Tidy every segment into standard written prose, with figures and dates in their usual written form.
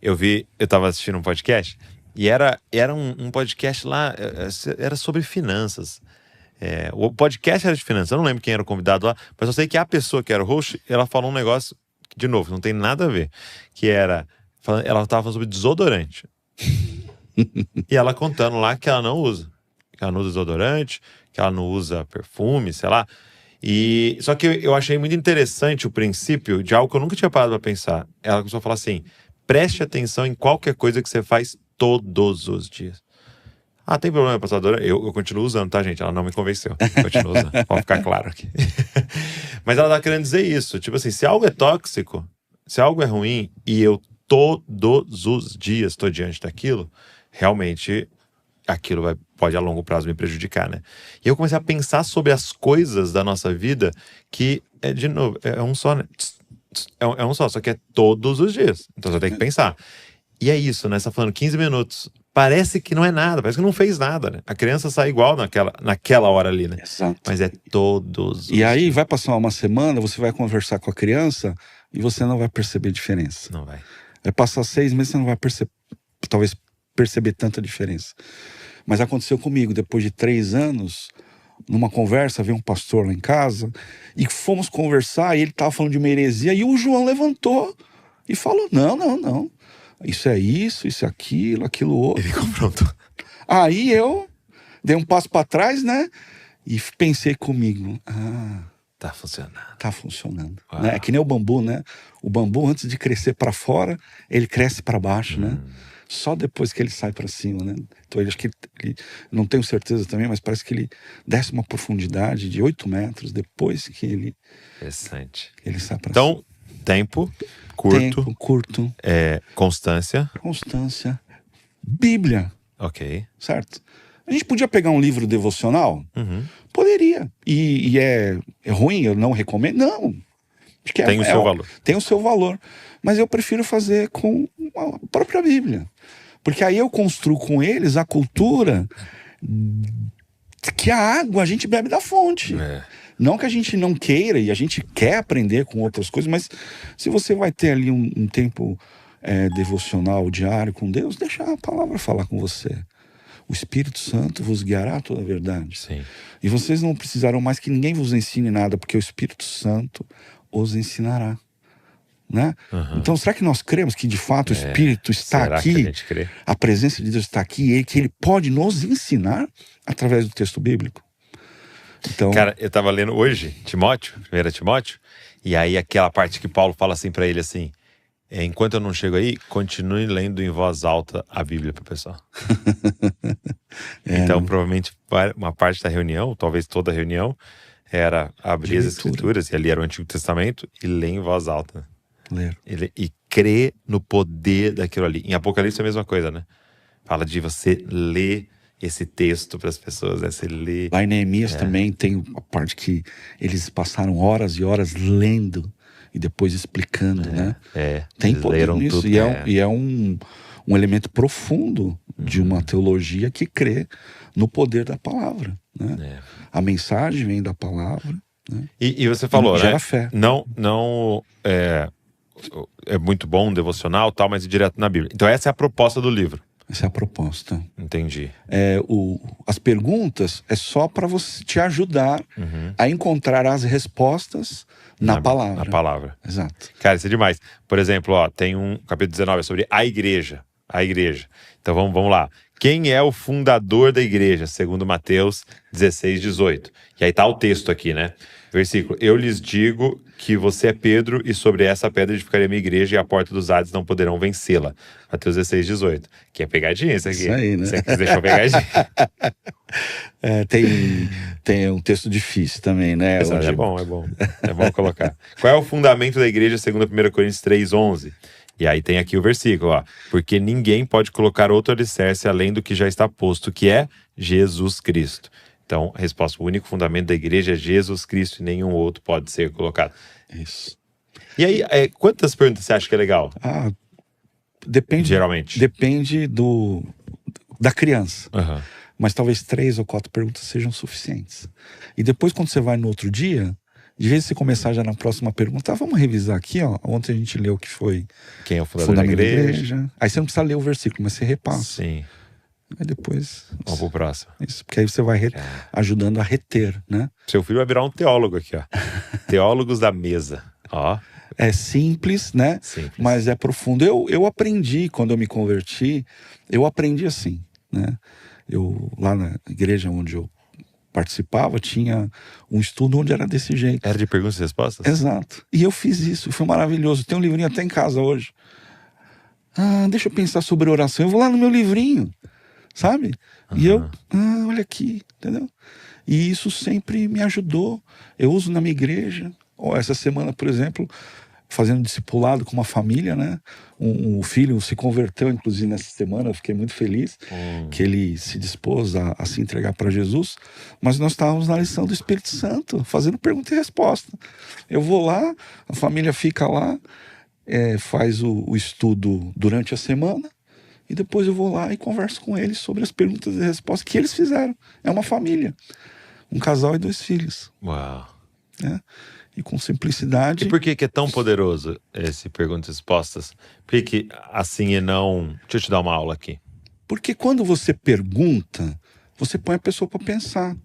Eu tava assistindo um podcast e era um podcast lá, era sobre finanças. O podcast era de finanças, eu não lembro quem era o convidado lá, mas eu sei que a pessoa que era o host, ela falou um negócio que, de novo, não tem nada a ver, que era, ela tava falando sobre desodorante. E ela contando lá que ela não usa. Que ela não usa desodorante, que ela não usa perfume, sei lá. E só que eu achei muito interessante o princípio de algo que eu nunca tinha parado pra pensar. Ela começou a falar assim: preste atenção em qualquer coisa que você faz todos os dias. Ah, tem problema, passadora? Eu continuo usando, tá, gente? Ela não me convenceu. Continuo usando. Pode ficar claro aqui. Mas ela tá querendo dizer isso. Tipo assim, se algo é tóxico, se algo é ruim, e eu todos os dias estou diante daquilo, realmente aquilo pode a longo prazo me prejudicar, né? E eu comecei a pensar sobre as coisas da nossa vida que, de novo, é um só, né? É um só que é todos os dias. Então você tem que pensar. E é isso, né? Você tá falando 15 minutos. Parece que não é nada, parece que não fez nada, né? A criança sai igual naquela hora ali, né? Exato. Mas é todos os E aí dias. vai passar uma semana, você vai conversar com a criança e você não vai perceber diferença. Não vai. Vai passar 6 meses, você não vai talvez perceber tanta diferença. Mas aconteceu comigo, depois de 3 anos, numa conversa, veio um pastor lá em casa, e fomos conversar, e ele estava falando de uma heresia, e o João levantou e falou: não, isso é isso, isso é aquilo, aquilo outro. Ele confrontou. Aí eu dei um passo para trás, né, e pensei comigo: Tá funcionando. tá funcionando. Uau. Né? É que nem o bambu, né? O bambu, antes de crescer para fora, ele cresce para baixo, né? Só depois que ele sai para cima, né? Então ele, acho que ele, não tenho certeza também, mas parece que ele desce uma profundidade de 8 metros depois que ele Interessante. sai para cima. Então, tempo curto, constância. Constância, Bíblia, Ok. certo? A gente podia pegar um livro devocional? Poderia. E é ruim, eu não recomendo? Não. Acho que Tem o seu valor. Tem o seu valor. Mas eu prefiro fazer com a própria Bíblia. Porque aí eu construo com eles a cultura que a água a gente bebe da fonte. Não que a gente não queira, e a gente quer aprender com outras coisas, mas se você vai ter ali um tempo devocional diário com Deus, deixa a palavra falar com você. O Espírito Santo vos guiará a toda a verdade. Sim. E vocês não precisarão mais que ninguém vos ensine nada, porque o Espírito Santo os ensinará. Né? Então, será que nós cremos que de fato o Espírito está será aqui? que a gente crê? A presença de Deus está aqui e que Ele pode nos ensinar através do texto bíblico? Então, cara, eu tava lendo hoje Timóteo, 1 Timóteo, e aí aquela parte que Paulo fala assim pra ele assim: enquanto eu não chego aí, continue lendo em voz alta a Bíblia pro pessoal. Então, provavelmente, uma parte da reunião, talvez toda a reunião, era abrir as Escrituras, e ali era o Antigo Testamento, e ler em voz alta. ler. E crer no poder daquilo ali. Em Apocalipse é a mesma coisa, né? Fala de você ler esse texto para as pessoas, né? Você lê. Lá em Neemias também tem a parte que eles passaram horas e horas lendo e depois explicando, né? Tem poder nisso. Tudo, e é um elemento profundo de uma teologia que crê no poder da palavra, né? A mensagem vem da palavra, né? E você falou, gera né? fé. Não é muito bom um devocional tal, mas ir direto na Bíblia. Então essa é a proposta do livro. Essa é a proposta. Entendi. As perguntas é só para você te ajudar a encontrar as respostas na palavra. Na palavra. Exato. Cara, isso é demais. Por exemplo, tem um capítulo 19 sobre a igreja. A igreja. Então vamos lá. Quem é o fundador da igreja? Segundo Mateus 16, 18. E aí tá o texto aqui, né? Versículo: eu lhes digo que você é Pedro, e sobre essa pedra edificarei a minha igreja, e a porta dos Hades não poderão vencê-la. Mateus 16, 18. Que é pegadinha isso aqui. Isso aí, né? Você deixou pegadinha. Tem um texto difícil também, né? É bom. É bom colocar. Qual é o fundamento da igreja segundo 1 Coríntios 3, 11? E aí tem aqui o versículo, ó. Porque ninguém pode colocar outro alicerce além do que já está posto, que é Jesus Cristo. Então, a resposta: o único fundamento da igreja é Jesus Cristo e nenhum outro pode ser colocado. Isso. E aí, quantas perguntas você acha que é legal? Depende. Geralmente. Depende da criança. Mas talvez 3 ou 4 perguntas sejam suficientes. E depois, quando você vai no outro dia, De vez em você começar já na próxima pergunta, vamos revisar aqui, ó. Ontem a gente leu que foi Quem é o fundador da igreja. Aí você não precisa ler o versículo, mas você repassa. Sim. Aí depois... Vamos pro próximo. Isso, porque aí você vai ajudando a reter, né? Seu filho vai virar um teólogo aqui, ó. Teólogos da mesa. Ó. É simples, né? Simples. Mas é profundo. Eu aprendi, quando eu me converti, eu aprendi assim, né? Lá na igreja onde eu participava, tinha um estudo onde era desse jeito. Era de perguntas e respostas? Exato. E eu fiz isso, foi maravilhoso. Tem um livrinho até em casa hoje. Deixa eu pensar sobre oração. Eu vou lá no meu livrinho, sabe? E eu, olha aqui, entendeu? E isso sempre me ajudou. Eu uso na minha igreja. Essa semana, por exemplo, fazendo discipulado com uma família, né? Um filho se converteu, inclusive, nessa semana. Eu fiquei muito feliz que ele se dispôs a se entregar para Jesus. Mas nós estávamos na lição do Espírito Santo, fazendo pergunta e resposta. Eu vou lá, a família fica lá, faz o estudo durante a semana, e depois eu vou lá e converso com eles sobre as perguntas e respostas que eles fizeram. É uma família, um casal e 2 filhos. Uau! Né? E com simplicidade. E por que é tão poderoso esse perguntas e respostas? Por que assim e não... Deixa eu te dar uma aula aqui. Porque quando você pergunta, você põe a pessoa para pensar.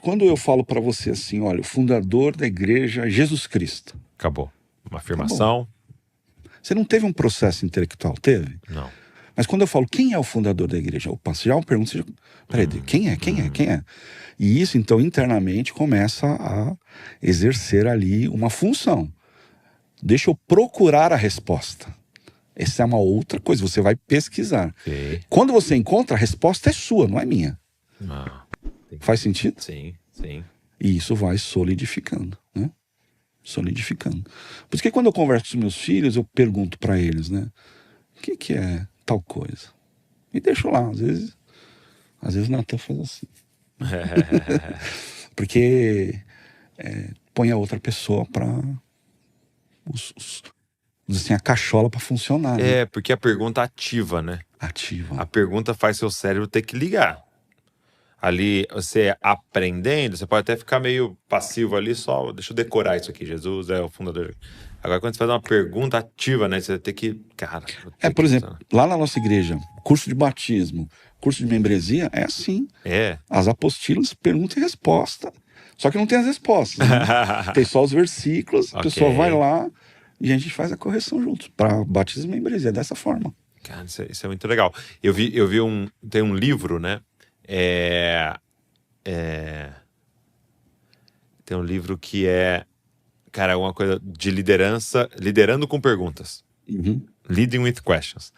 Quando eu falo para você assim, olha, o fundador da igreja é Jesus Cristo. Acabou. Uma afirmação. Você não teve um processo intelectual, teve? Não. Mas quando eu falo, quem é o fundador da igreja? Opa, você já me pergunta, peraí, quem é? E isso, então, internamente começa a exercer ali uma função. Deixa eu procurar a resposta. Essa é uma outra coisa, você vai pesquisar. Okay. Quando você encontra, a resposta é sua, não é minha. Faz sentido? Sim, sim. E isso vai solidificando, né? Solidificando. Por isso que quando eu converso com meus filhos, eu pergunto para eles, né? O que é tal coisa? E deixo lá, às vezes o Natan faz assim. Porque põe a outra pessoa para assim, a cachola para funcionar. Né? Porque a pergunta ativa, né? Ativa. A pergunta faz seu cérebro ter que ligar. Ali, você aprendendo, você pode até ficar meio passivo ali, só deixa eu decorar isso aqui, Jesus é o fundador. Agora, quando você faz uma pergunta ativa, né, você tem que... Cara, por exemplo, lá na nossa igreja, curso de batismo, curso de membresia, é assim. As apostilas, pergunta e resposta. Só que não tem as respostas, né? Tem só os versículos, a pessoa vai lá e a gente faz a correção juntos, para batismo e membresia, dessa forma. Cara, isso é muito legal. Tem um livro, né? Tem um livro que cara, uma coisa de liderança, liderando com perguntas. Leading with questions.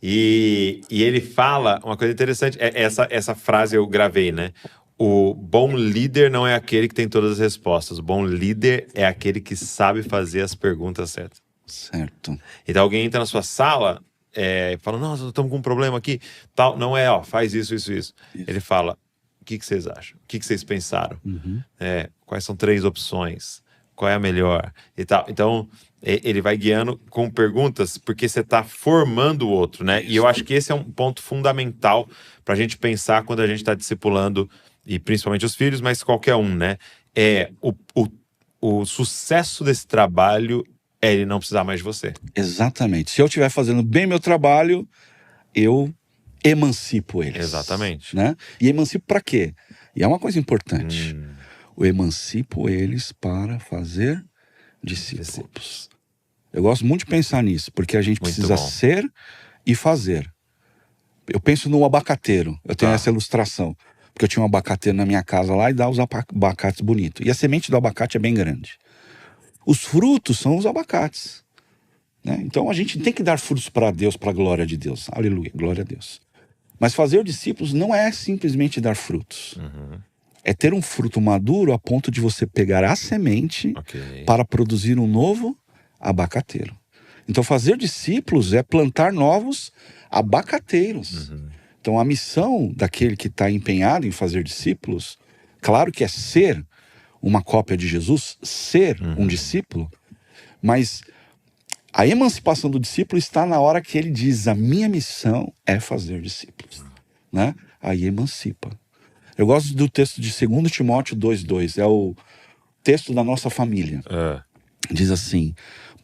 E ele fala uma coisa interessante, essa frase eu gravei, né? O bom líder não é aquele que tem todas as respostas. O bom líder é aquele que sabe fazer as perguntas certas. Certo. Então alguém entra na sua sala e fala, nossa, estamos com um problema aqui. Tal, não faz isso. Ele fala, o que vocês acham? O que vocês pensaram? Quais são 3 opções? Qual é a melhor? E tal. Então, ele vai guiando com perguntas, porque você está formando o outro, né? Isso. E eu acho que esse é um ponto fundamental para a gente pensar quando a gente está discipulando, e principalmente os filhos, mas qualquer um, né? O sucesso desse trabalho é ele não precisar mais de você. Exatamente. Se eu estiver fazendo bem meu trabalho, eu emancipo eles. Exatamente. Né? E emancipo para quê? E é uma coisa importante. Eu emancipo eles para fazer discípulos. Eu gosto muito de pensar nisso, porque a gente precisa ser e fazer. Eu penso no abacateiro. Eu tenho essa ilustração. Porque eu tinha um abacateiro na minha casa lá e dá os abacates bonitos. E a semente do abacate é bem grande. Os frutos são os abacates. Né? Então a gente tem que dar frutos para Deus, para a glória de Deus. Aleluia, glória a Deus. Mas fazer discípulos não é simplesmente dar frutos. É ter um fruto maduro a ponto de você pegar a semente para produzir um novo abacateiro. Então fazer discípulos é plantar novos abacateiros. Então a missão daquele que está empenhado em fazer discípulos, claro que é ser uma cópia de Jesus, ser um discípulo, mas a emancipação do discípulo está na hora que ele diz, a minha missão é fazer discípulos. Né? Aí emancipa. Eu gosto do texto de 2 Timóteo 2:2. É o texto da nossa família. Diz assim,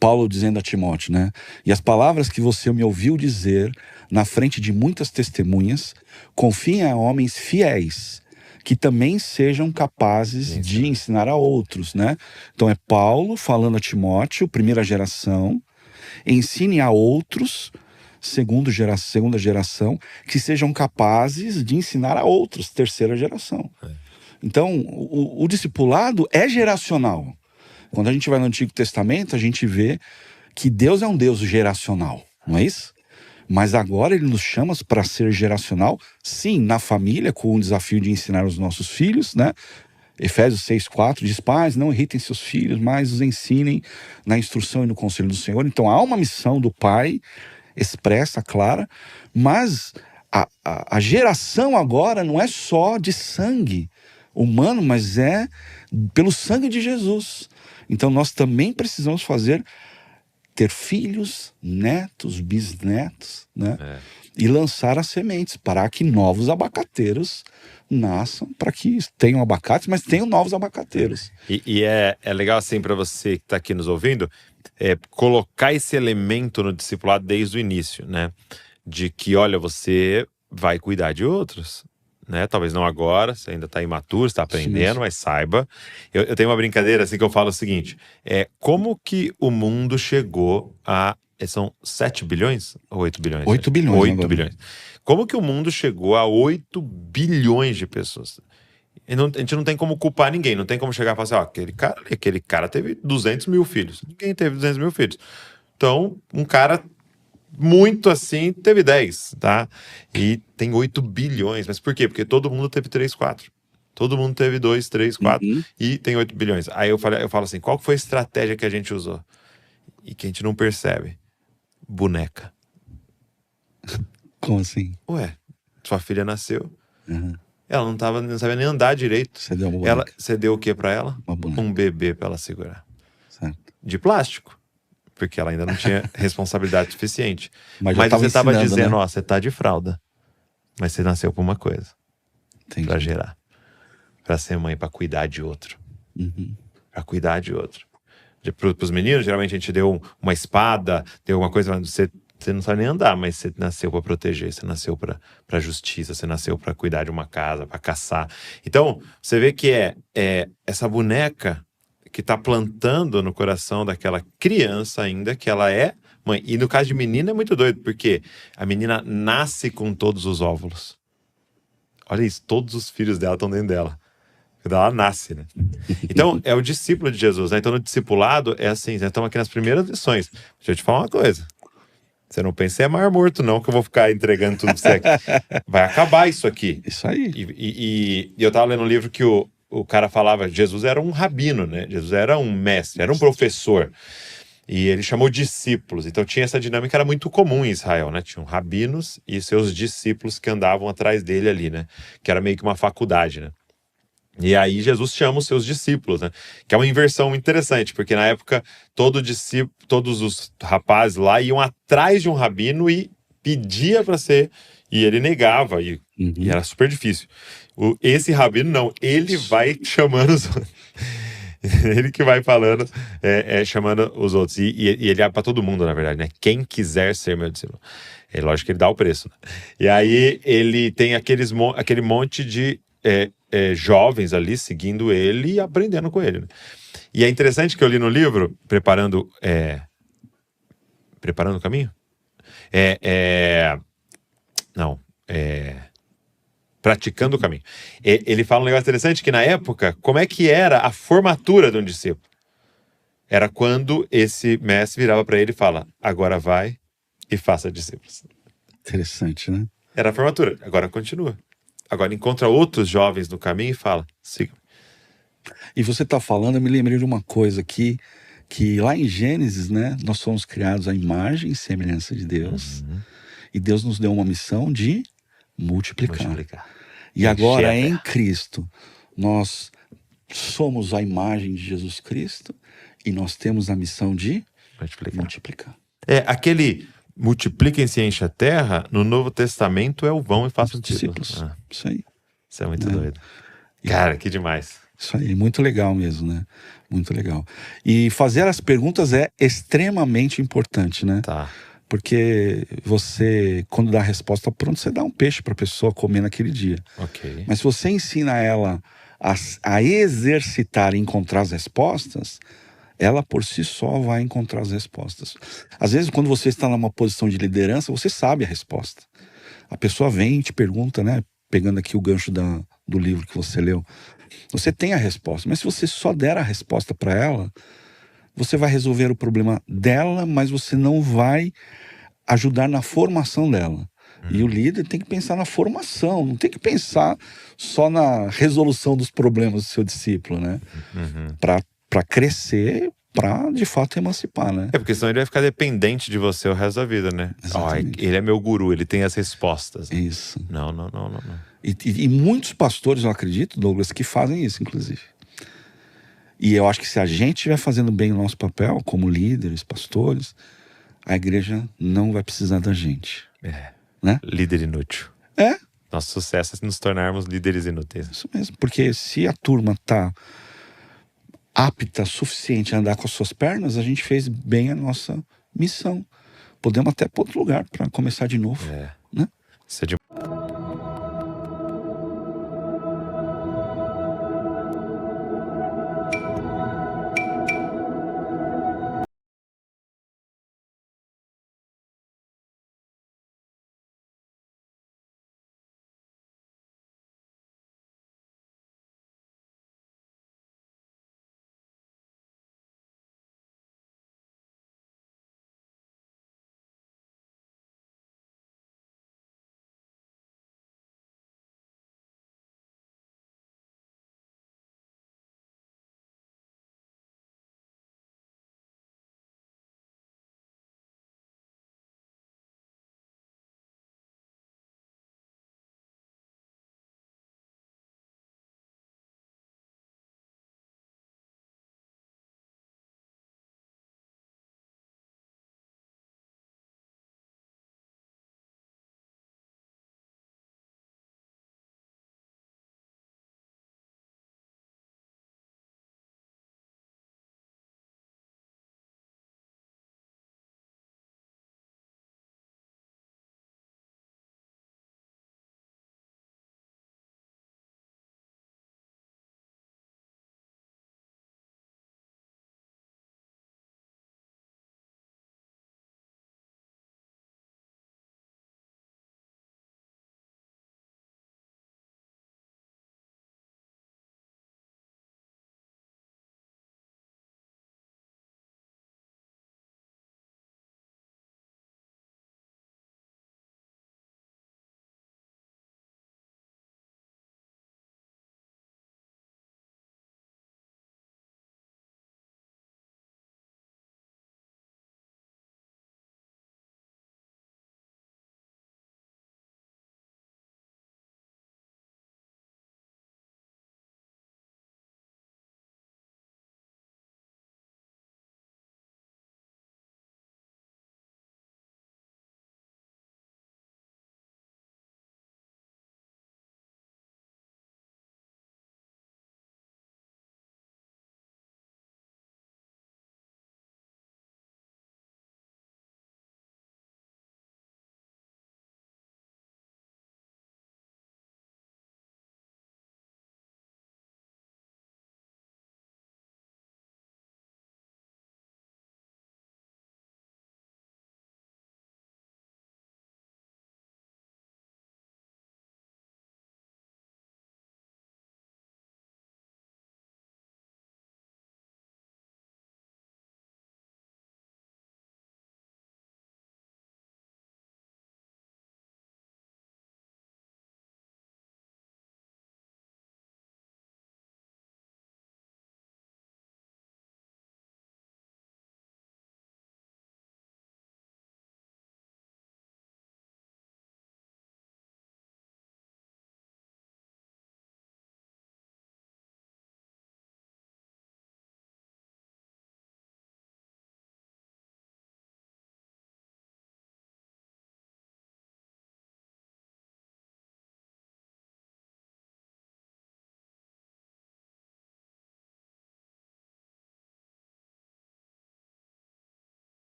Paulo dizendo a Timóteo, né? E as palavras que você me ouviu dizer na frente de muitas testemunhas, confiem a homens fiéis, que também sejam capazes de ensinar a outros, né? Então é Paulo falando a Timóteo, primeira geração, ensine a outros, segunda geração, que sejam capazes de ensinar a outros, terceira geração. Então, o discipulado é geracional. Quando a gente vai no Antigo Testamento, a gente vê que Deus é um Deus geracional, não é isso? Mas agora ele nos chama para ser geracional, sim, na família, com o desafio de ensinar os nossos filhos, né? Efésios 6:4 diz, pais, não irritem seus filhos, mas os ensinem na instrução e no conselho do Senhor. Então há uma missão do pai, expressa, clara, mas a geração agora não é só de sangue humano, mas é pelo sangue de Jesus. Então nós também precisamos ter filhos, netos, bisnetos, né? E lançar as sementes para que novos abacateiros nasçam, para que tenham abacates, mas tenham novos abacateiros. E é legal assim para você que está aqui nos ouvindo, colocar esse elemento no discipulado desde o início, né? De que, olha, você vai cuidar de outros, né? Talvez não agora, você ainda está imaturo, está aprendendo, mas saiba. Eu tenho uma brincadeira assim que eu falo o seguinte, como que o mundo chegou a... São 7 bilhões ou 8 bilhões? 8 bilhões. 8 bilhões. Como que o mundo chegou a 8 bilhões de pessoas? A gente não tem como culpar ninguém, não tem como chegar e falar assim, aquele cara teve 200 mil filhos. Ninguém teve 200 mil filhos. Então, um cara muito assim teve 10, tá? E tem 8 bilhões. Mas por quê? Porque todo mundo teve 3, 4. Todo mundo teve 2, 3, 4 e tem 8 bilhões. Aí eu falo assim, qual foi a estratégia que a gente usou? E que a gente não percebe. Boneca. Como assim? Ué, sua filha nasceu. Ela não sabia nem andar direito. Você deu uma boneca. Você deu o que pra ela? Uma boneca. Um bebê pra ela segurar. Certo. De plástico. Porque ela ainda não tinha responsabilidade suficiente. Mas você tava dizendo, né? ó, você tá de fralda. Mas você nasceu por uma coisa. Entendi. Pra gerar. Pra ser mãe, pra cuidar de outro. Pra cuidar de outro. Pros meninos, geralmente a gente deu uma espada, deu alguma coisa, você não sabe nem andar, mas você nasceu para proteger, você nasceu para justiça, você nasceu para cuidar de uma casa, para caçar. Então, você vê que é essa boneca que tá plantando no coração daquela criança ainda, que ela é mãe. E no caso de menina é muito doido, porque a menina nasce com todos os óvulos. Olha isso, todos os filhos dela estão dentro dela. Ela nasce, né? Então, é o discípulo de Jesus, né? Então, no discipulado, é assim, nós estamos aqui nas primeiras lições. Deixa eu te falar uma coisa. Você não pensa em mar morto, não, que eu vou ficar entregando tudo pra você aqui. Vai acabar isso aqui. Isso aí. E eu tava lendo um livro que o cara falava, Jesus era um rabino, né? Jesus era um mestre, era um professor. E ele chamou discípulos. Então, tinha essa dinâmica, era muito comum em Israel, né? Tinham rabinos e seus discípulos que andavam atrás dele ali, né? Que era meio que uma faculdade, né? E aí Jesus chama os seus discípulos, né? Que é uma inversão interessante, porque na época todos os rapazes lá iam atrás de um rabino e pedia para ser, e ele negava, e era super difícil. Esse rabino não, ele vai chamando os outros. Ele que vai falando, chamando os outros. E ele abre para todo mundo, na verdade, né? Quem quiser ser meu discípulo. É lógico que ele dá o preço, né? E aí ele tem aquele monte de jovens ali seguindo ele e aprendendo com ele, né? E é interessante que eu li no livro, Preparando o Caminho? Praticando o Caminho. Ele fala um negócio interessante, que na época, como é que era a formatura de um discípulo? Era quando esse mestre virava para ele e fala, agora vai e faça discípulos. Interessante, né? Era a formatura, agora continua. Agora encontra outros jovens no caminho e fala, siga. E você está falando, eu me lembrei de uma coisa aqui, que lá em Gênesis, né, nós somos criados à imagem e semelhança de Deus, e Deus nos deu uma missão de multiplicar. E agora em Cristo, nós somos a imagem de Jesus Cristo, e nós temos a missão de multiplicar. Aquele multipliquem-se e enche a terra, no Novo Testamento é o vão e façam discípulos. Isso aí. Isso é muito né? doido. Cara, que demais. Isso aí, muito legal mesmo, né? Muito legal. E fazer as perguntas é extremamente importante, né? Tá. Porque você, quando dá a resposta pronta, você dá um peixe para a pessoa comer naquele dia. Ok. Mas se você ensina ela a exercitar e encontrar as respostas, ela por si só vai encontrar as respostas. Às vezes, quando você está numa posição de liderança, você sabe a resposta. A pessoa vem e te pergunta, né? Pegando aqui o gancho do livro que você leu. Você tem a resposta, mas se você só der a resposta para ela, você vai resolver o problema dela, mas você não vai ajudar na formação dela. E o líder tem que pensar na formação, não tem que pensar só na resolução dos problemas do seu discípulo, né? Uhum. Para crescer, para de fato emancipar, né? É, porque senão ele vai ficar dependente de você o resto da vida, né? Ó, Exatamente. ele é meu guru, ele tem as respostas. Isso. Não, não, não, não, não. E muitos pastores, eu acredito, Douglas, que fazem isso, inclusive. E eu acho que se a gente estiver fazendo bem o nosso papel, como líderes, pastores, a igreja não vai precisar da gente. É. Né? Líder inútil. É, Nosso sucesso é nos tornarmos líderes inúteis. isso mesmo. Porque se a turma tá apta, suficiente a andar com as suas pernas, a gente fez bem a nossa missão. Podemos até para outro lugar para começar de novo. Né? Isso é de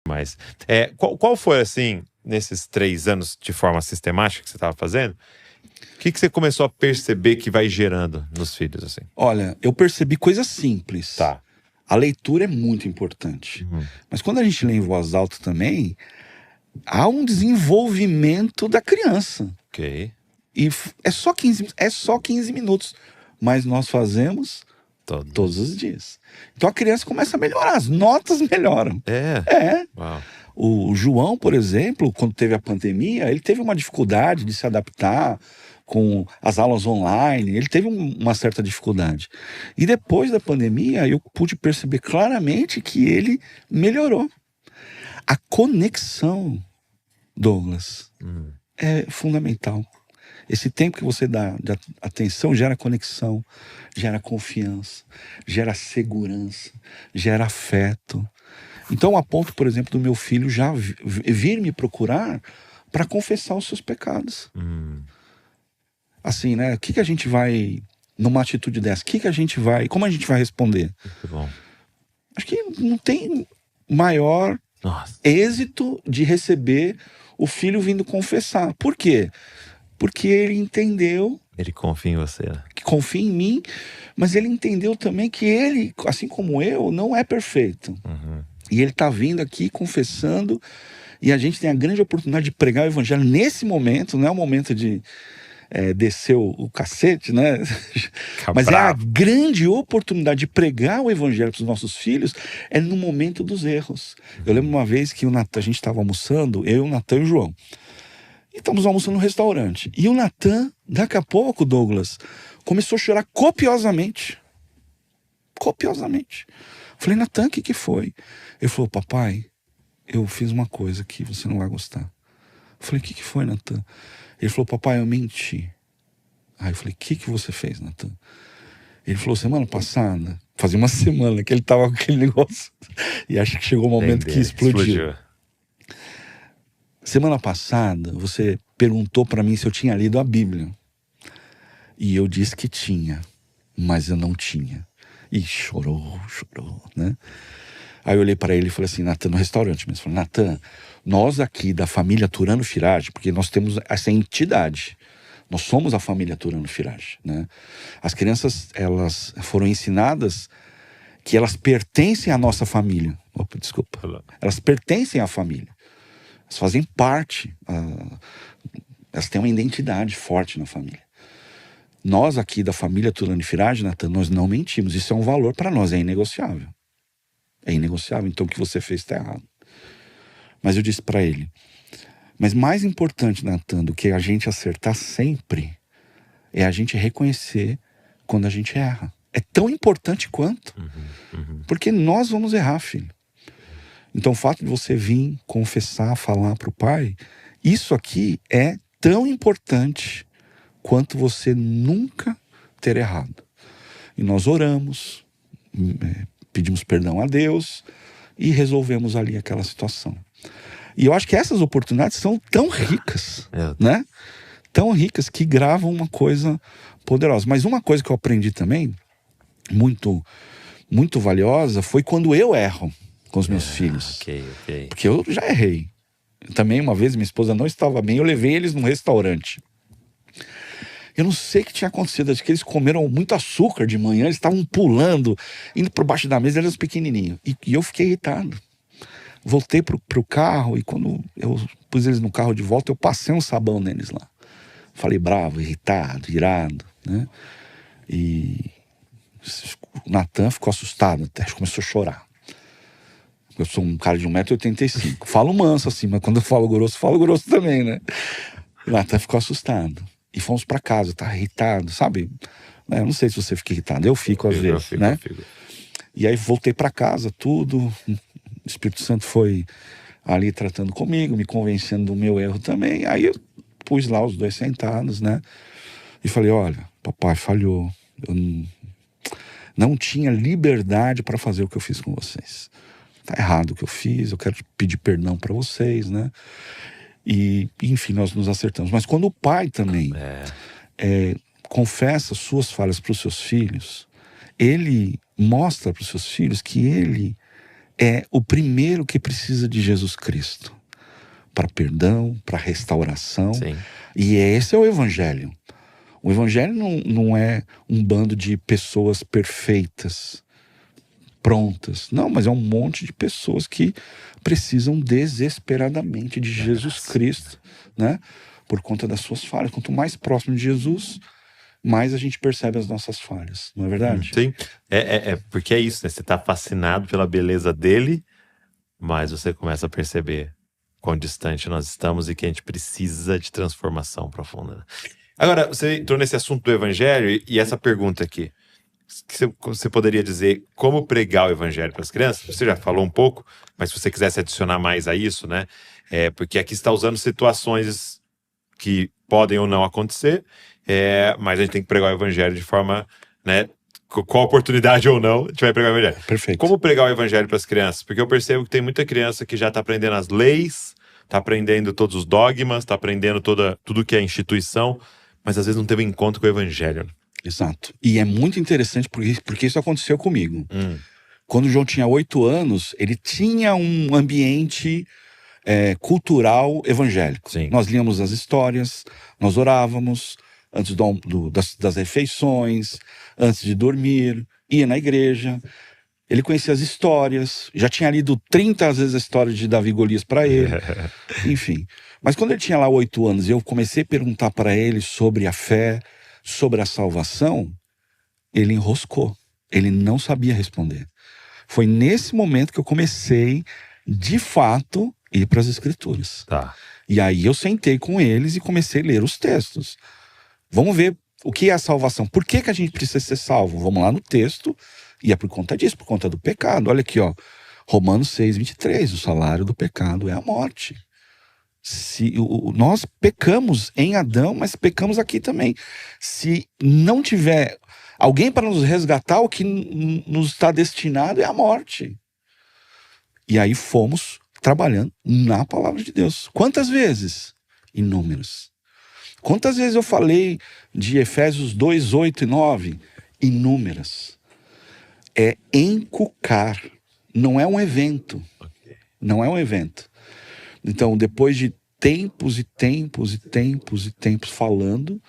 demais. Qual foi, assim, nesses 3 anos de forma sistemática que você estava fazendo, o que você começou a perceber que vai gerando nos filhos, assim? Olha, eu percebi coisas simples. Tá. A leitura é muito importante. Mas quando a gente lê em voz alta também, há um desenvolvimento da criança. Ok. E é só 15 minutos. Mas nós fazemos todos os dias. Então a criança começa a melhorar, as notas melhoram. É. Uau. O João, por exemplo, quando teve a pandemia, ele teve uma dificuldade de se adaptar com as aulas online, ele teve uma certa dificuldade. E depois da pandemia, eu pude perceber claramente que ele melhorou. A conexão, Douglas, é fundamental. Esse tempo que você dá de atenção gera conexão, gera confiança, gera segurança, gera afeto. Então, a ponto, por exemplo, do meu filho já vir me procurar para confessar os seus pecados. Assim, né? O que a gente vai, numa atitude dessa, como a gente vai responder? Muito bom. Acho que não tem maior êxito de receber o filho vindo confessar. Por quê? Porque ele entendeu... Ele confia em você, né? Que confia em mim, mas ele entendeu também que ele, assim como eu, não é perfeito. E ele está vindo aqui confessando, e a gente tem a grande oportunidade de pregar o evangelho nesse momento, não é o momento de descer o cacete, né? Mas é a grande oportunidade de pregar o evangelho para os nossos filhos, é no momento dos erros. Eu lembro uma vez que a gente estava almoçando, eu, o Natan e o João. E estamos almoçando no restaurante. E o Natan, daqui a pouco, Douglas, começou a chorar copiosamente. Copiosamente. Falei, Natan, o que foi? Ele falou, papai, eu fiz uma coisa que você não vai gostar. Falei, o que foi, Natan? Ele falou, papai, eu menti. Aí eu falei, o que você fez, Natan? Ele falou, semana passada, fazia uma semana que ele tava com aquele negócio. E acho que chegou o momento que explodiu. Semana passada, você perguntou para mim se eu tinha lido a Bíblia. E eu disse que tinha, mas eu não tinha. E chorou, né? Aí eu olhei para ele e falei assim, Natan, no restaurante mesmo, falei, Natan, nós aqui da família Turano Firage, porque nós temos essa entidade, nós somos a família Turano Firage, né? As crianças, elas foram ensinadas que elas pertencem à nossa família. Opa, desculpa. Elas pertencem à família. Elas fazem parte, elas têm uma identidade forte na família. Nós aqui da família Turano Firage, Natan, nós não mentimos. Isso é um valor para nós, é inegociável. É inegociável, então o que você fez está errado. Mas eu disse para ele, mas mais importante, Natan, do que a gente acertar sempre, é a gente reconhecer quando a gente erra. É tão importante quanto. Porque nós vamos errar, filho. Então o fato de você vir confessar, falar para o pai, isso aqui é tão importante quanto você nunca ter errado. E nós oramos, pedimos perdão a Deus e resolvemos ali aquela situação. E eu acho que essas oportunidades são tão ricas, né? Tão ricas que gravam uma coisa poderosa. Mas uma coisa que eu aprendi também, muito, muito valiosa, foi quando eu erro com os meus filhos. Porque eu já errei. Também uma vez minha esposa não estava bem, eu levei eles num restaurante. Eu não sei o que tinha acontecido, acho que eles comeram muito açúcar de manhã, eles estavam pulando, indo por baixo da mesa, eles eram pequenininhos. E eu fiquei irritado. Voltei pro carro e quando eu pus eles no carro de volta, eu passei um sabão neles lá. Falei bravo, irritado, irado, né? E o Natan ficou assustado até, começou a chorar. Eu sou um cara de 1,85 m. Falo manso assim, mas quando eu falo grosso também, né? O Natan ficou assustado. E fomos pra casa, tá irritado, sabe? Eu não sei se você fica irritado, eu fico às vezes, né? E aí voltei pra casa, tudo. O Espírito Santo foi ali tratando comigo, me convencendo do meu erro também. Aí eu pus lá os dois sentados, né? E falei, olha, papai falhou. Eu não tinha liberdade para fazer o que eu fiz com vocês. Tá errado o que eu fiz, eu quero pedir perdão para vocês, né? E, enfim, nós nos acertamos. Mas quando o pai também confessa suas falhas para os seus filhos, ele mostra para os seus filhos que ele é o primeiro que precisa de Jesus Cristo para perdão, para restauração. Sim. E esse é o Evangelho. O Evangelho não é um bando de pessoas perfeitas, prontas. Não, mas é um monte de pessoas que precisam desesperadamente de Jesus Cristo, né? Por conta das suas falhas. Quanto mais próximo de Jesus, mais a gente percebe as nossas falhas. Não é verdade? Sim. Porque é isso, né? Você tá fascinado pela beleza dele, mas você começa a perceber quão distante nós estamos e que a gente precisa de transformação profunda, né? Agora, você entrou nesse assunto do evangelho e essa pergunta aqui. Que você poderia dizer como pregar o evangelho para as crianças? Você já falou um pouco, mas se você quisesse adicionar mais a isso, né? Porque aqui você está usando situações que podem ou não acontecer, mas a gente tem que pregar o evangelho de forma, né? Com a oportunidade ou não, a gente vai pregar o evangelho. Perfeito. Como pregar o evangelho para as crianças? Porque eu percebo que tem muita criança que já está aprendendo as leis, está aprendendo todos os dogmas, está aprendendo tudo que é instituição, mas às vezes não teve encontro com o evangelho. Exato. E é muito interessante porque isso aconteceu comigo. Quando o João tinha 8 anos, ele tinha um ambiente cultural evangélico. Sim. Nós líamos as histórias, nós orávamos antes das refeições, antes de dormir, ia na igreja. Ele conhecia as histórias, já tinha lido 30 vezes a história de Davi e Golias para ele. Enfim. Mas quando ele tinha lá 8 anos e eu comecei a perguntar para ele sobre a fé, sobre a salvação, ele enroscou. Ele não sabia responder. Foi nesse momento que eu comecei, de fato, a ir para as Escrituras. Tá. E aí eu sentei com eles e comecei a ler os textos. Vamos ver o que é a salvação. Por que a gente precisa ser salvo? Vamos lá no texto. E é por conta disso, por conta do pecado. Olha aqui, ó. Romanos 6:23. O salário do pecado é a morte. Nós pecamos em Adão, mas pecamos aqui também. Se não tiver alguém para nos resgatar, o que nos está destinado é a morte. E aí fomos trabalhando na palavra de Deus. Quantas vezes? Inúmeras. Quantas vezes eu falei de Efésios 2, 8 e 9? Inúmeras. É encucar. Não é um evento. Não é um evento. Então, depois de tempos e tempos e tempos e tempos falando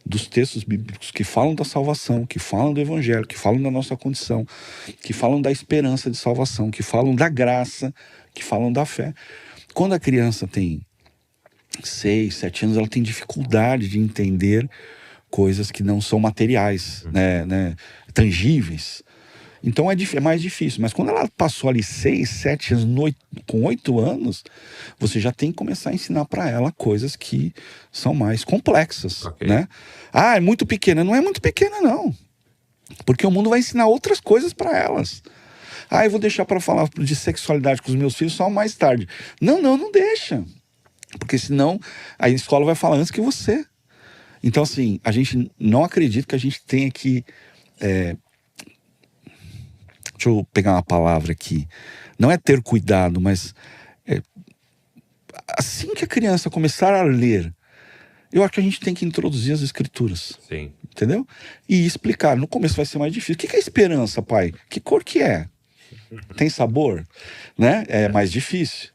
dos textos bíblicos que falam da salvação, que falam do evangelho, que falam da nossa condição, que falam da esperança de salvação, que falam da graça, que falam da fé. Quando a criança tem 6, 7 anos, ela tem dificuldade de entender coisas que não são materiais, né, tangíveis. Então é mais difícil. Mas quando ela passou ali 6, 7 anos, com 8 anos, você já tem que começar a ensinar para ela coisas que são mais complexas, né? Ah, é muito pequena. Não é muito pequena, não. Porque o mundo vai ensinar outras coisas para elas. Ah, eu vou deixar para falar de sexualidade com os meus filhos só mais tarde. Não deixa. Porque senão a escola vai falar antes que você. Então, assim, a gente não acredita que a gente tenha que... Deixa eu pegar uma palavra aqui. Não é ter cuidado, mas... assim que a criança começar a ler, eu acho que a gente tem que introduzir as escrituras. Sim. Entendeu? E explicar. No começo vai ser mais difícil. O que é esperança, pai? Que cor que é? Tem sabor? Né? É mais difícil.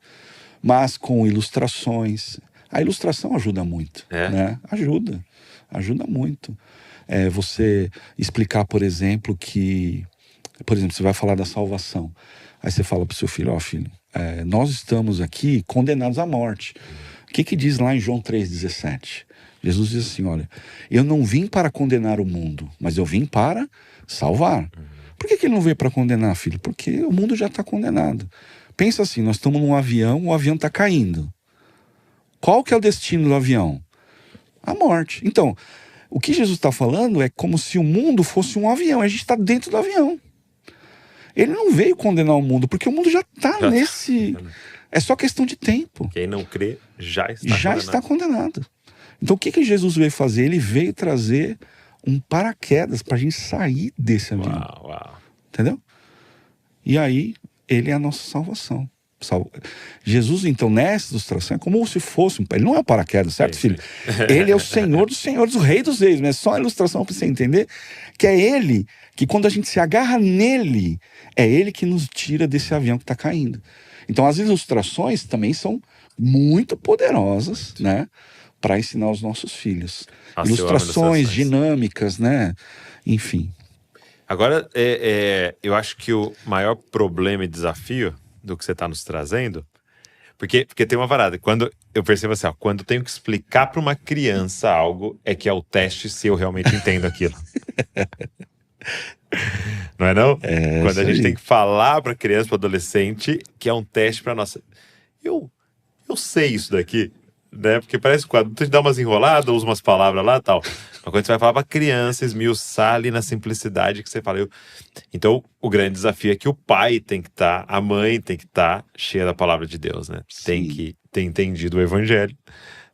Mas com ilustrações. A ilustração ajuda muito. Né? Ajuda muito. Você explicar, por exemplo, que... Por exemplo, você vai falar da salvação. Aí você fala para o seu filho, filho, nós estamos aqui condenados à morte. O que diz lá em João 3,17? Jesus diz assim, olha, eu não vim para condenar o mundo, mas eu vim para salvar. Por que ele não veio para condenar, filho? Porque o mundo já está condenado. Pensa assim, nós estamos num avião, o avião está caindo. Qual que é o destino do avião? A morte. Então, o que Jesus está falando é como se o mundo fosse um avião, a gente está dentro do avião. Ele não veio condenar o mundo, porque o mundo já está nesse... É só questão de tempo. Quem não crê já está condenado. Então o que Jesus veio fazer? Ele veio trazer um paraquedas para a gente sair desse avião. Uau. Entendeu? E aí, ele é a nossa salvação. Jesus, então, nessa ilustração, é como se fosse ele não é um paraquedas, certo, filho? Ele é o Senhor dos senhores, o Rei dos reis, mas é só a ilustração para você entender que é ele, que quando a gente se agarra nele, é ele que nos tira desse avião que está caindo. Então as ilustrações também são muito poderosas, né, para ensinar os nossos filhos. Ilustrações dinâmicas, né, enfim. Agora, eu acho que o maior problema e desafio do que você está nos trazendo, porque tem uma parada, quando eu percebo assim, quando eu tenho que explicar para uma criança algo, é que é o teste se eu realmente entendo aquilo. Não é não? Quando a gente tem que falar para criança, para adolescente, que é um teste para nossa... Eu sei isso daqui, né? Porque parece que quando tu dá umas enroladas, usa umas palavras lá e tal. Mas quando você vai falar pra criança, esmiuçar ali na simplicidade que você fala. Então, o grande desafio é que o pai tem que estar, a mãe tem que estar cheia da palavra de Deus, né? Sim. Tem que ter entendido o evangelho,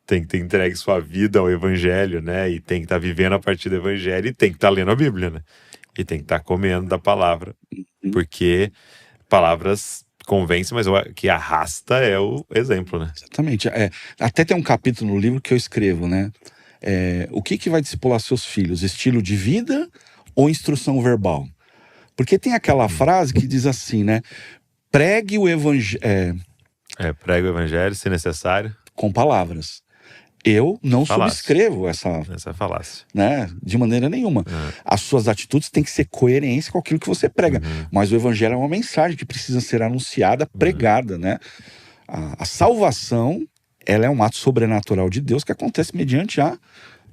tem que ter entregue sua vida ao evangelho, né? E tem que estar vivendo a partir do evangelho e tem que estar lendo a Bíblia, né? E tem que estar comendo da palavra, porque palavras convence, mas o que arrasta é o exemplo, né? Exatamente. Até tem um capítulo no livro que eu escrevo, né? O que vai discipular seus filhos? Estilo de vida ou instrução verbal? Porque tem aquela frase que diz assim, né? Pregue o evangelho... pregue o evangelho, se necessário. Com palavras. Eu não subscrevo essa falácia, né, de maneira nenhuma. As suas atitudes têm que ser coerentes com aquilo que você prega. Mas o evangelho é uma mensagem que precisa ser anunciada, pregada, né? A salvação, ela é um ato sobrenatural de Deus que acontece mediante a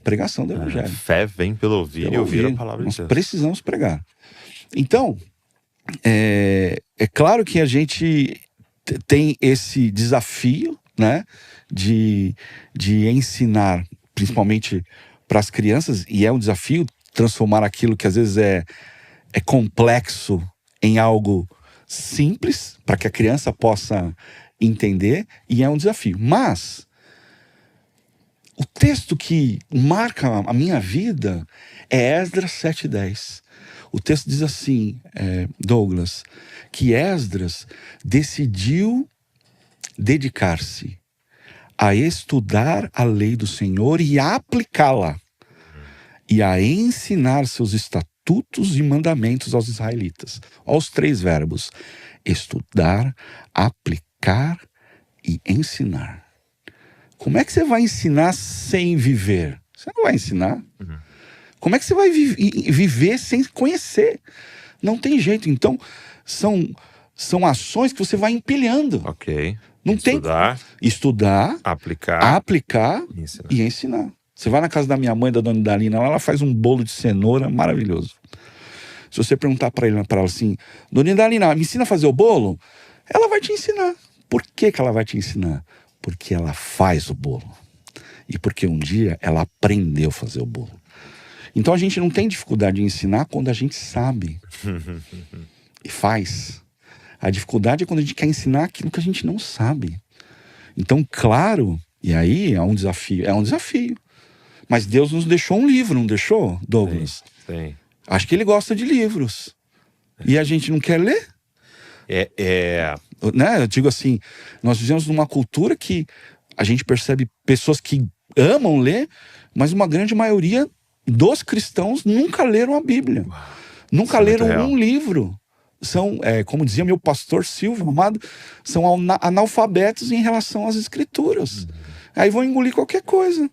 pregação do evangelho. Fé vem pelo ouvir e ouvir a palavra de Deus. Nós precisamos pregar. Então, é claro que a gente tem esse desafio, né, de ensinar, principalmente para as crianças, e é um desafio transformar aquilo que às vezes é complexo em algo simples, para que a criança possa entender, e é um desafio. Mas o texto que marca a minha vida é Esdras 7:10. O texto diz assim, Douglas, que Esdras decidiu dedicar-se a estudar a lei do Senhor e a aplicá-la, e a ensinar seus estatutos e mandamentos aos israelitas. Olha os 3 verbos: estudar, aplicar e ensinar. Como é que você vai ensinar sem viver? Você não vai ensinar. Como é que você vai viver sem conhecer? Não tem jeito. Então, são ações que você vai empilhando. Ok. Não estudar, aplicar e ensinar. Você vai na casa da minha mãe, da dona Dalina, ela faz um bolo de cenoura maravilhoso. Se você perguntar para ela assim, dona Dalina, me ensina a fazer o bolo? Ela vai te ensinar. Por que ela vai te ensinar? Porque ela faz o bolo. E porque um dia ela aprendeu a fazer o bolo. Então a gente não tem dificuldade de ensinar quando a gente sabe e faz. A dificuldade é quando a gente quer ensinar aquilo que a gente não sabe. Então, claro, e aí é um desafio. Mas Deus nos deixou um livro, não deixou, Douglas? Sim. Acho que ele gosta de livros. E a gente não quer ler? Né? Eu digo assim, nós vivemos numa cultura que a gente percebe pessoas que amam ler, mas uma grande maioria dos cristãos nunca leram a Bíblia. Nunca leram um livro. São, como dizia meu pastor Silvio Amado, são analfabetos em relação às escrituras. Aí vão engolir qualquer coisa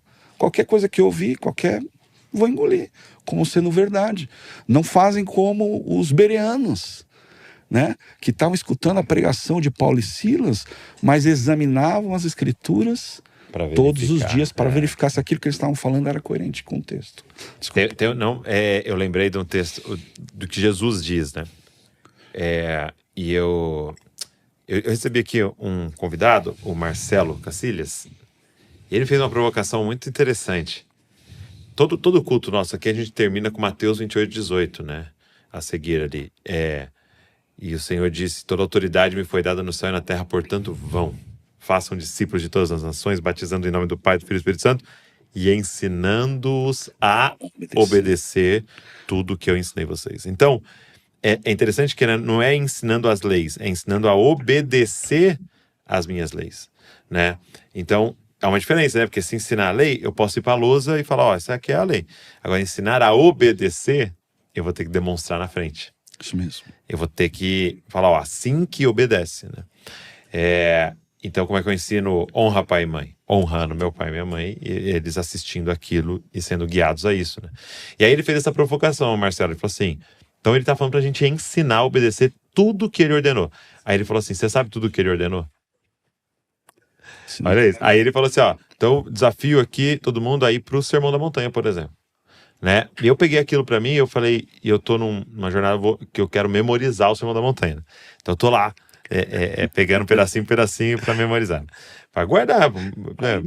que eu ouvi, vou engolir, como sendo verdade. Não fazem como os bereanos, né, que estavam escutando a pregação de Paulo e Silas, mas examinavam as escrituras todos os dias para verificar se aquilo que eles estavam falando era coerente com o texto. Eu lembrei de um texto do que Jesus diz, né? E eu recebi aqui um convidado, o Marcelo Cacilhas, e ele fez uma provocação muito interessante. Todo culto nosso aqui a gente termina com Mateus 28:18, né? A seguir ali. E o Senhor disse: toda autoridade me foi dada no céu e na terra, portanto vão. Façam discípulos de todas as nações, batizando em nome do Pai, do Filho e do Espírito Santo e ensinando-os a obedecer tudo que eu ensinei vocês. Então, é interessante que não é ensinando as leis, é ensinando a obedecer as minhas leis, né? Então, há uma diferença, né? Porque se ensinar a lei, eu posso ir para a lousa e falar, ó, essa aqui é a lei. Agora, ensinar a obedecer, eu vou ter que demonstrar na frente. Isso mesmo. Eu vou ter que falar, ó, assim que obedece, né? Então, como é que eu ensino honra pai e mãe? Honrando meu pai e minha mãe, e eles assistindo aquilo e sendo guiados a isso, né? E aí ele fez essa provocação, Marcelo, ele falou assim, então ele tá falando pra gente ensinar a obedecer tudo que ele ordenou. Aí ele falou assim, você sabe tudo que ele ordenou? Sim. Olha isso. Aí ele falou assim, ó, então desafio aqui todo mundo a ir pro Sermão da Montanha, por exemplo. Né? E eu peguei aquilo pra mim e eu falei, e eu tô numa jornada que eu quero memorizar o Sermão da Montanha. Né? Então eu tô lá, pegando pedacinho pra memorizar. Pra guardar,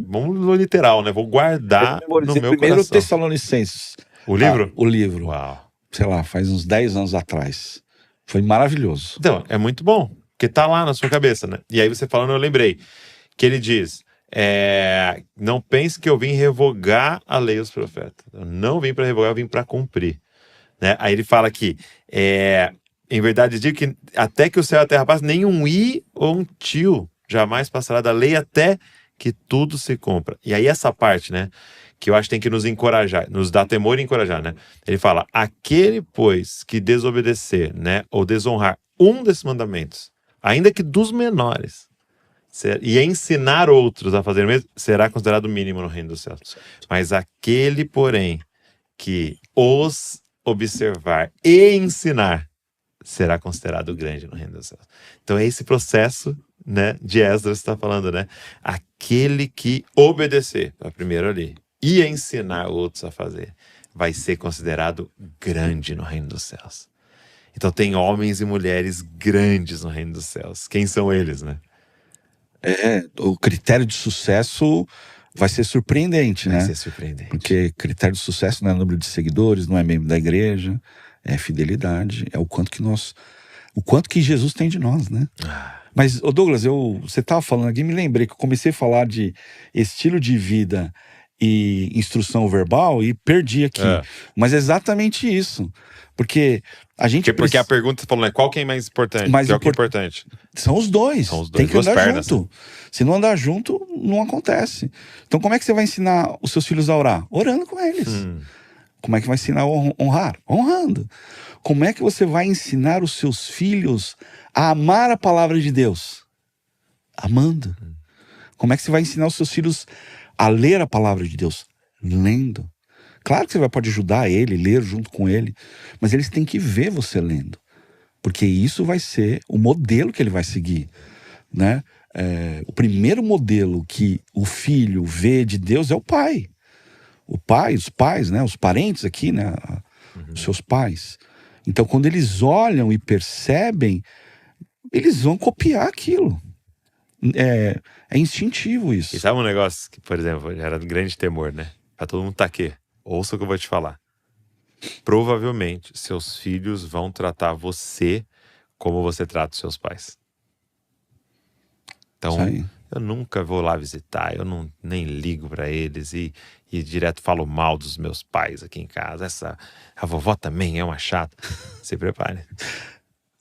vamos no literal, né? Vou guardar no meu primeiro coração. Tessalonicenses. O livro? O livro. Uau. Sei lá, faz uns 10 anos atrás. Foi maravilhoso. Então, é muito bom, porque tá lá na sua cabeça, né? E aí você falando, eu lembrei que ele diz, não pense que eu vim revogar a lei dos profetas. Eu não vim para revogar, eu vim para cumprir. Né? Aí ele fala que, em verdade, digo que até que o céu e a terra passem, nenhum i ou um tio jamais passará da lei até que tudo se cumpra. E aí essa parte, né, que eu acho que tem que nos encorajar, nos dá temor e encorajar, né? Ele fala, aquele, pois, que desobedecer, né, ou desonrar um desses mandamentos, ainda que dos menores, e ensinar outros a fazer o mesmo, será considerado mínimo no reino dos céus. Mas aquele, porém, que os observar e ensinar, será considerado grande no reino dos céus. Então é esse processo, né, de Esdras está falando, né? Aquele que obedecer, primeiro ali, e ensinar outros a fazer, vai ser considerado grande no reino dos céus. Então tem homens e mulheres grandes no reino dos céus. Quem são eles, né? O critério de sucesso vai ser surpreendente, né? Vai ser surpreendente. Porque critério de sucesso não é número de seguidores, não é membro da igreja, é fidelidade, é o quanto que Jesus tem de nós, né? Mas, Douglas, você estava falando aqui, me lembrei que eu comecei a falar de estilo de vida e instrução verbal e perdi aqui. Mas é exatamente isso. Porque a gente Porque a pergunta você falou, né? Qual que é mais importante? Mais que é o que é importante? São os dois. Tem que andar junto. Né? Se não andar junto, não acontece. Então, como é que você vai ensinar os seus filhos a orar? Orando com eles. Como é que vai ensinar a honrar? Honrando. Como é que você vai ensinar os seus filhos a amar a palavra de Deus? Amando. Como é que você vai ensinar os seus filhos a ler a palavra de Deus? Lendo. Claro que você pode ajudar ele, ler junto com ele, mas eles têm que ver você lendo. Porque isso vai ser o modelo que ele vai seguir, né? O primeiro modelo que o filho vê de Deus é o pai. O pai, os pais, né? Os parentes aqui, né? Os seus pais. Então, quando eles olham e percebem, eles vão copiar aquilo. É instintivo isso. E sabe um negócio que, por exemplo, era um grande temor, né? Pra todo mundo tá aqui. Ouça o que eu vou te falar. Provavelmente, seus filhos vão tratar você como você trata os seus pais. Então, eu nunca vou lá visitar, eu nem ligo pra eles e direto falo mal dos meus pais aqui em casa. A vovó também é uma chata. Se prepare.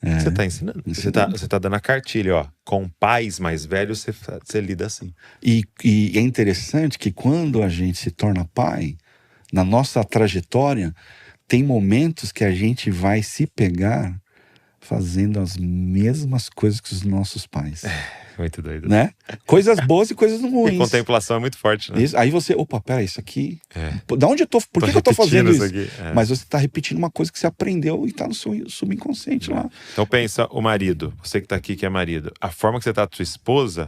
Você tá ensinando. Você tá dando a cartilha, ó. Com pais mais velhos, você lida assim. E é interessante que quando a gente se torna pai, na nossa trajetória, tem momentos que a gente vai se pegar fazendo as mesmas coisas que os nossos pais. Muito doido. Né? Coisas boas e coisas ruins. E contemplação é muito forte, né? Aí você, peraí, isso aqui... Da onde eu tô... Por que eu tô fazendo isso? Mas você tá repetindo uma coisa que você aprendeu e tá no seu subconsciente lá. Então pensa, o marido, você que tá aqui que é marido, a forma que você trata a sua esposa,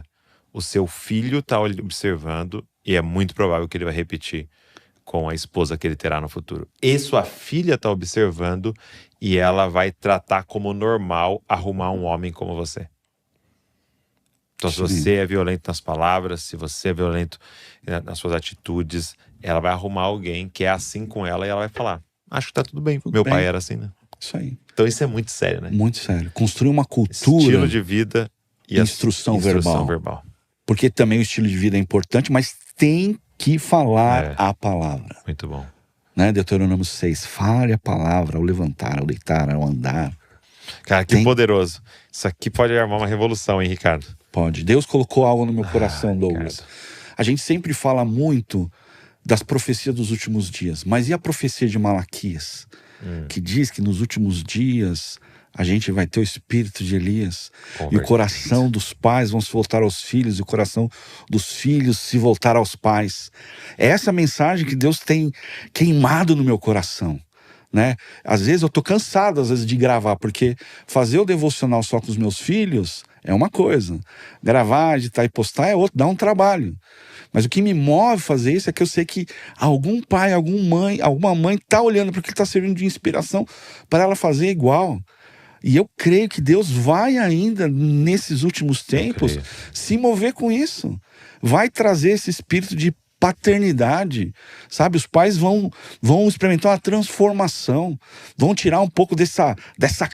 o seu filho tá observando e é muito provável que ele vai repetir com a esposa que ele terá no futuro. E sua filha tá observando e ela vai tratar como normal arrumar um homem como você. Então, se você é violento nas palavras, se você é violento nas suas atitudes, ela vai arrumar alguém que é assim com ela e ela vai falar, acho que tá tudo bem. Meu pai era assim, né? Isso aí. Então isso é muito sério, né? Muito sério. Construir uma cultura... Estilo de vida e instrução verbal. Porque também o estilo de vida é importante, mas tem que falar a palavra. Muito bom. Né? Deuteronômio 6, fale a palavra ao levantar, ao deitar, ao andar. Cara, que poderoso. Isso aqui pode armar uma revolução, hein, Ricardo? Pode. Deus colocou algo no meu coração, Douglas. cara. A gente sempre fala muito das profecias dos últimos dias, mas e a profecia de Malaquias? Que diz que nos últimos dias a gente vai ter o espírito de Elias, e o coração dos pais vão se voltar aos filhos, e o coração dos filhos se voltar aos pais. É essa mensagem que Deus tem queimado no meu coração, né? Às vezes eu tô cansado de gravar, porque fazer o devocional só com os meus filhos é uma coisa, gravar, editar e postar é outro, dá um trabalho. Mas o que me move a fazer isso é que eu sei que algum pai, alguma mãe tá olhando para o que está servindo de inspiração para ela fazer igual. E eu creio que Deus vai ainda, nesses últimos tempos, se mover com isso. Vai trazer esse espírito de paternidade, sabe? Os pais vão experimentar uma transformação, vão tirar um pouco dessa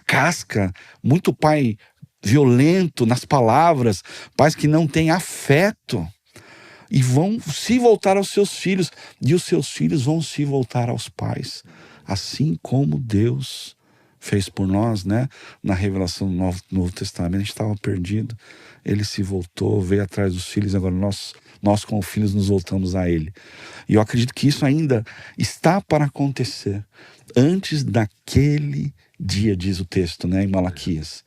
casca. Muito pai violento nas palavras, pais que não têm afeto. E vão se voltar aos seus filhos, e os seus filhos vão se voltar aos pais. Assim como Deus fez por nós, né? Na revelação do Novo Testamento, a gente estava perdido. Ele se voltou, veio atrás dos filhos, agora nós como filhos nos voltamos a Ele. E eu acredito que isso ainda está para acontecer antes daquele dia, diz o texto, né? Em Malaquias.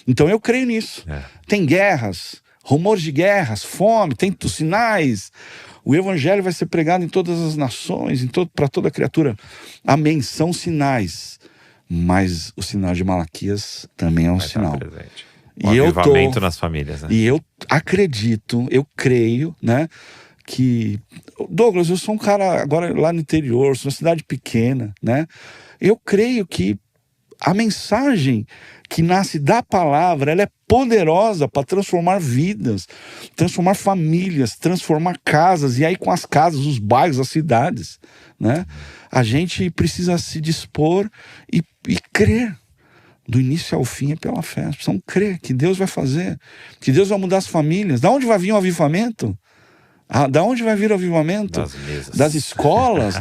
Então eu creio nisso. Tem guerras, rumores de guerras, fome, tem sinais. O evangelho vai ser pregado em todas as nações, para toda criatura. Amém, são sinais. Mas o sinal de Malaquias também é um sinal. O avivamento nas famílias, né? E eu acredito, eu creio, né? Que... Douglas, eu sou um cara agora lá no interior, sou uma cidade pequena, né? Eu creio que a mensagem que nasce da palavra, ela é poderosa para transformar vidas, transformar famílias, transformar casas, e aí com as casas, os bairros, as cidades, né? A gente precisa se dispor e crer. Do início ao fim é pela fé. Precisamos crer que Deus vai fazer, que Deus vai mudar as famílias. Da onde vai vir o avivamento? Da onde vai vir o avivamento? Das mesas. Das escolas,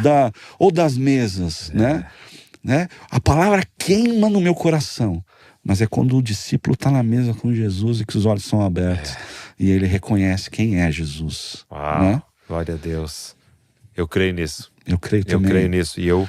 ou das mesas, né? A palavra queima no meu coração, mas é quando o discípulo está na mesa com Jesus e que os olhos são abertos e ele reconhece quem é Jesus. Uau, né? Glória a Deus. Eu creio nisso. Eu creio também. Eu creio nisso. E eu